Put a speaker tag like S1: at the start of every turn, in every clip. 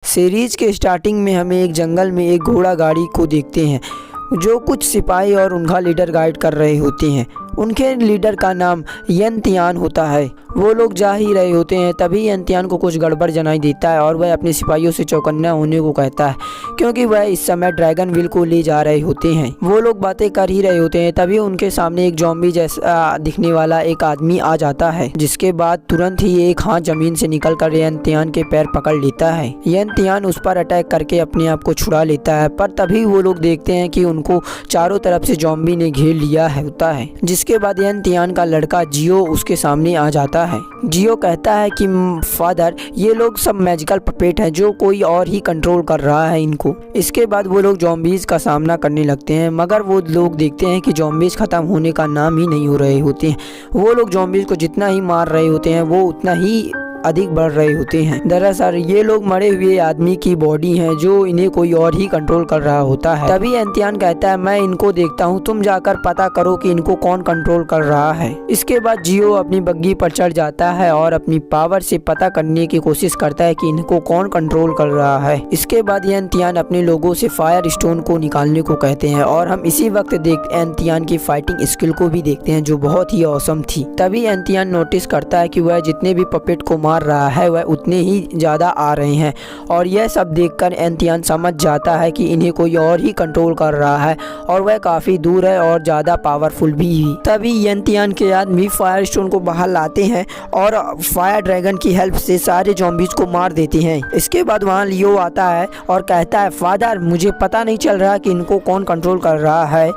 S1: Series के starting में हमें एक जंगल में एक घोड़ा गाड़ी को देखते हैं जो कुछ सिपाही और उनका लीडर गाइड कर रहे होते हैं। उनके लीडर का नाम यंतियान होता है। वो लोग जा ही रहे होते हैं, तभी यंतियान को कुछ गड़बड़ जनाई देता है और वह अपने सिपाहियों से चौकन्ना होने को कहता है, क्योंकि वह इस समय ड्रैगन व्हील को ले जा रहे होते हैं। वो लोग बातें कर ही रहे होते हैं, तभी उनके सामने एक ज़ॉम्बी जैसा दिखने वाला एक आदमी आ जाता है, जिसके बाद तुरंत ही एक हाथ जमीन से निकलकर यंतियान के पैर पकड़ लेता है। यंतियान उस पर अटैक करके अपने आप को छुड़ा लेता है, पर तभी वो लोग देखते हैं कि उनको चारों तरफ से ज़ॉम्बी ने घेर लिया होता है। जिसके बाद यंतियान का लड़का जियो उसके सामने आ जाता है। जियो कहता है कि फादर, ये लोग सब मैजिकल पपेट हैं जो कोई और ही कंट्रोल कर रहा है इनको। इसके बाद वो लोग ज़ॉम्बीज़ का सामना करने लगते हैं, मगर वो लोग देखते हैं कि ज़ॉम्बीज़ ख़त्म होने का नाम ही नहीं हो रहे होते हैं। वो लोग ज़ॉम्बीज़ को जितना ही मार रहे होते हैं वो उतना ही अधिक बढ़ रहे होते हैं। दरअसल ये लोग मरे हुए आदमी की बॉडी हैं जो इन्हें कोई और ही कंट्रोल कर रहा होता है। तभी यंतियान कहता है, मैं इनको देखता हूँ, तुम जाकर पता करो कि इनको कौन कंट्रोल कर रहा है। इसके बाद जियो अपनी बग्गी पर चढ़ जाता है और अपनी पावर से पता करने की कोशिश करता है कि इनको कौन कंट्रोल कर रहा है। इसके बाद यंतियान अपने लोगों से फायर स्टोन को निकालने को कहते हैं और हम इसी वक्त यंतियान की फाइटिंग स्किल को भी देखते हैं जो बहुत ही औसम थी। तभी यंतियान नोटिस करता है कि वह जितने भी पपेट को मार रहा है वह उतने ही ज्यादा आ रहे हैं, और यह सब देखकर यंतियान समझ जाता है कि इन्हें कोई और ही कंट्रोल कर रहा है और वह काफी दूर है और ज्यादा पावरफुल भी। तभी यंतियान के आदमी फायर स्टोन को बाहर लाते हैं और फायर ड्रैगन की हेल्प से सारे ज़ॉम्बीज़ को मार देते हैं। इसके बाद वहाँ लियो आता है और कहता है, फादर, मुझे पता नहीं चल रहा कि इनको कौन कंट्रोल कर रहा है।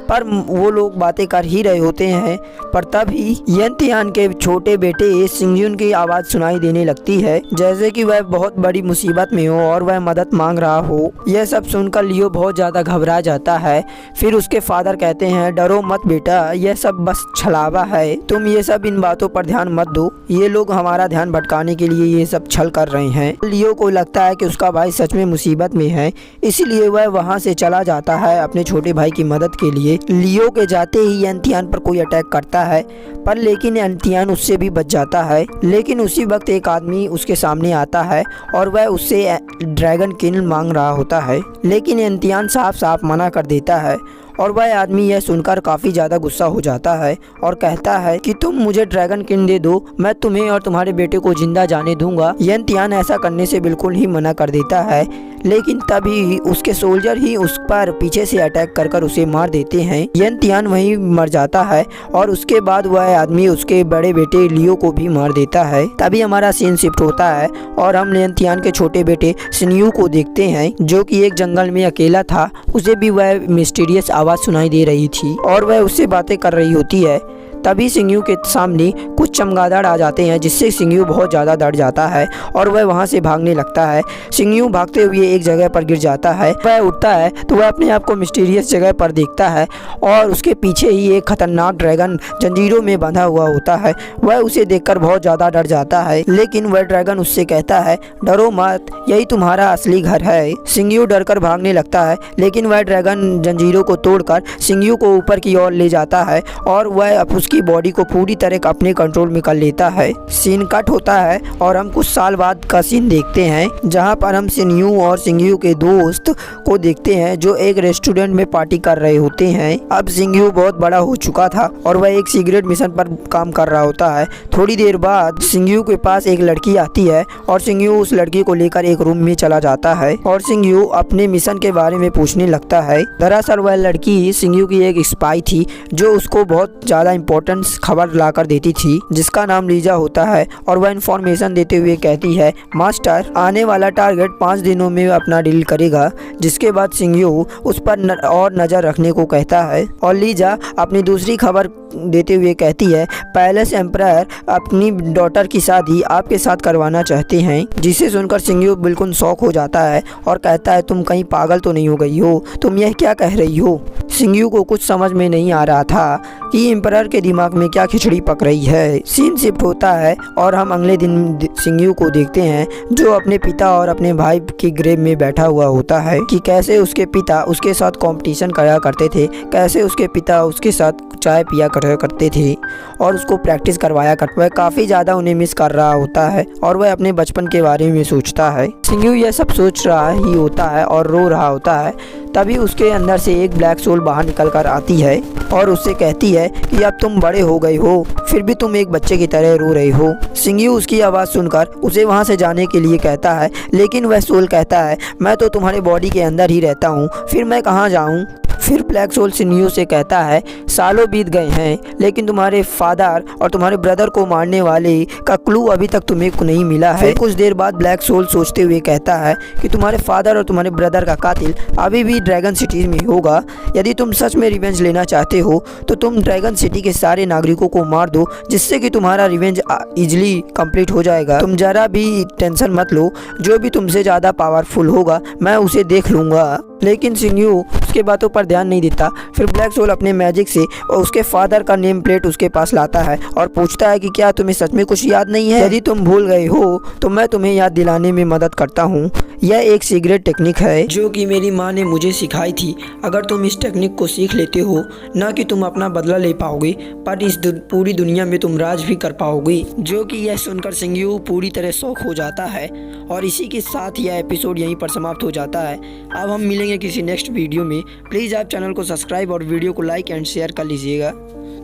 S1: पर वो लोग बातें कर ही रहे होते हैं, पर तभी यंतियान के छोटे बेटे सिंगजुन की आवाज़ सुनाई देने लगती है, जैसे कि वह बहुत बड़ी मुसीबत में हो और वह मदद मांग रहा हो। यह सब सुनकर लियो बहुत ज़्यादा घबरा जाता है। फिर उसके फादर कहते हैं, डरो मत बेटा, यह सब बस छलावा है, तुम ये सब इन बातों पर ध्यान मत दो, ये लोग हमारा ध्यान भटकाने के लिए ये सब छल कर रहे हैं। लियो को लगता है कि उसका भाई सच में मुसीबत में है, इसीलिए वह वहाँ से चला जाता है अपने छोटे भाई की मदद के लिए। लियो के जाते ही यंतियान पर कोई अटैक करता है, पर लेकिन यंतियान उससे भी बच जाता है। लेकिन उसी वक्त एक आदमी उसके सामने आता है और वह उससे ड्रैगन किल मांग रहा होता है, लेकिन यंतियान साफ साफ मना कर देता है और वह आदमी यह सुनकर काफ़ी ज़्यादा गुस्सा हो जाता है और कहता है कि तुम मुझे ड्रैगन किन दे दो, मैं तुम्हें और तुम्हारे बेटे को जिंदा जाने दूंगा। यंतियान ऐसा करने से बिल्कुल ही मना कर देता है, लेकिन तभी उसके सोल्जर ही उस पर पीछे से अटैक कर उसे मार देते हैं। यंतियान वहीं मर जाता है और उसके बाद वह आदमी उसके बड़े बेटे लियो को भी मार देता है। तभी हमारा सीन शिफ्ट होता है और हम यंतियान के छोटे बेटे सिन्यू को देखते हैं जो कि एक जंगल में अकेला था। उसे भी वह मिस्टीरियस आवाज़ सुनाई दे रही थी और वह उससे बातें कर रही होती है। तभी सिंगयू के सामने कुछ चमगादड़ आ जाते हैं, जिससे सिंगयू बहुत ज़्यादा डर जाता है और वह वहाँ से भागने लगता है। सिंगयू भागते हुए एक जगह पर गिर जाता है। वह उठता है तो वह अपने आप को मिस्टीरियस जगह पर देखता है और उसके पीछे ही एक खतरनाक ड्रैगन जंजीरों में बंधा हुआ होता है। वह उसे देखकर बहुत ज़्यादा डर जाता है, लेकिन वह ड्रैगन उससे कहता है, डरो मत, यही तुम्हारा असली घर है। सिंगयू डरकर भागने लगता है, लेकिन वह ड्रैगन जंजीरों को तोड़कर सिंगयू को ऊपर की ओर ले जाता है और वह की बॉडी को पूरी तरह अपने कंट्रोल में कर लेता है। सीन कट होता है और हम कुछ साल बाद का सीन देखते हैं, जहां पर हम सिन्यू और सिंगयू के दोस्त को देखते हैं जो एक रेस्टोरेंट में पार्टी कर रहे होते हैं। अब सिंगयू बहुत बड़ा हो चुका था और वह एक सीक्रेट मिशन पर काम कर रहा होता है। थोड़ी देर बाद सिंगयू के पास एक लड़की आती है और सिंगयू उस लड़की को लेकर एक रूम में चला जाता है और सिंगयू अपने मिशन के बारे में पूछने लगता है। दरअसल वह लड़की सिंगयू की एक स्पाई थी जो उसको बहुत ज़्यादा इम्पोर्टेंट खबर लाकर देती थी, जिसका नाम लीजा होता है, और वह इन्फॉर्मेशन देते हुए कहती है, मास्टर, आने वाला टारगेट 5 दिनों में अपना डील करेगा। जिसके बाद सिंगयू उस पर और नज़र रखने को कहता है और लीजा अपनी दूसरी खबर देते हुए कहती है, पैलेस एम्परर अपनी डॉटर की शादी आपके साथ करवाना चाहते हैं। जिसे सुनकर सिंगयू बिल्कुल शॉक हो जाता है और कहता है, तुम कहीं पागल तो नहीं हो गई हो, तुम यह क्या कह रही हो। सिंगयू को कुछ समझ में नहीं आ रहा था कि एम्परर के दिमाग में क्या खिचड़ी पक रही है। सीन शिफ्ट होता है और हम अगले दिन सिंगयू को देखते हैं जो अपने पिता और अपने भाई की ग्रेव में बैठा हुआ होता है कि कैसे उसके पिता उसके साथ कंपटीशन करा करते थे, कैसे उसके पिता उसके साथ चाय पिया करते करते थे और उसको प्रैक्टिस करवाया करते। वह काफ़ी ज़्यादा उन्हें मिस कर रहा होता है और वह अपने बचपन के बारे में सोचता है। सिंगयू यह सब सोच रहा ही होता है और रो रहा होता है। तभी उसके अंदर से एक ब्लैक सोल बाहर निकल कर आती है और उससे कहती है कि अब तुम बड़े हो गए हो, फिर भी तुम एक बच्चे की तरह रो रहे हो। सिंगयू उसकी आवाज़ सुनकर उसे वहाँ से जाने के लिए कहता है, लेकिन वह सोल कहता है, मैं तो तुम्हारे बॉडी के अंदर ही रहता हूँ, फिर मैं कहाँ जाऊँ। फिर ब्लैक सोल सिंगयू से कहता है, सालों बीत गए हैं लेकिन तुम्हारे फादर और तुम्हारे ब्रदर को मारने वाले का क्लू अभी तक तुम्हें नहीं मिला है। फिर कुछ देर बाद ब्लैक सोल सोचते हुए कहता है कि तुम्हारे फादर और तुम्हारे ब्रदर का कातिल अभी भी ड्रैगन सिटी में होगा। यदि तुम सच में रिवेंज लेना चाहते हो तो तुम ड्रैगन सिटी के सारे नागरिकों को मार दो, जिससे कि तुम्हारा रिवेंज इजीली कंप्लीट हो जाएगा। तुम जरा भी टेंशन मत लो, जो भी तुमसे ज़्यादा पावरफुल होगा मैं उसे देख लूँगा। लेकिन सिंगयू उसके बातों पर ध्यान नहीं देता। फिर ब्लैक सोल अपने मैजिक से उसके फादर का नेम प्लेट उसके पास लाता है और पूछता है कि क्या तुम्हें सच में कुछ याद नहीं है? यदि तुम भूल गए हो तो मैं तुम्हें याद दिलाने में मदद करता हूँ। यह एक सीक्रेट टेक्निक है जो कि मेरी माँ ने मुझे सिखाई थी। अगर तुम इस टेक्निक को सीख लेते हो, ना कि तुम अपना बदला ले पाओगे, पर इस पूरी दुनिया में तुम राज भी कर पाओगे। जो कि यह सुनकर सिंगयू पूरी तरह शॉक हो जाता है और इसी के साथ यह एपिसोड यहीं पर समाप्त हो जाता है। अब हम मिलेंगे किसी नेक्स्ट वीडियो में। प्लीज़ आप चैनल को सब्सक्राइब और वीडियो को लाइक एंड शेयर कर लीजिएगा।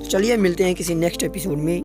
S1: चलिए मिलते हैं किसी नेक्स्ट एपिसोड में।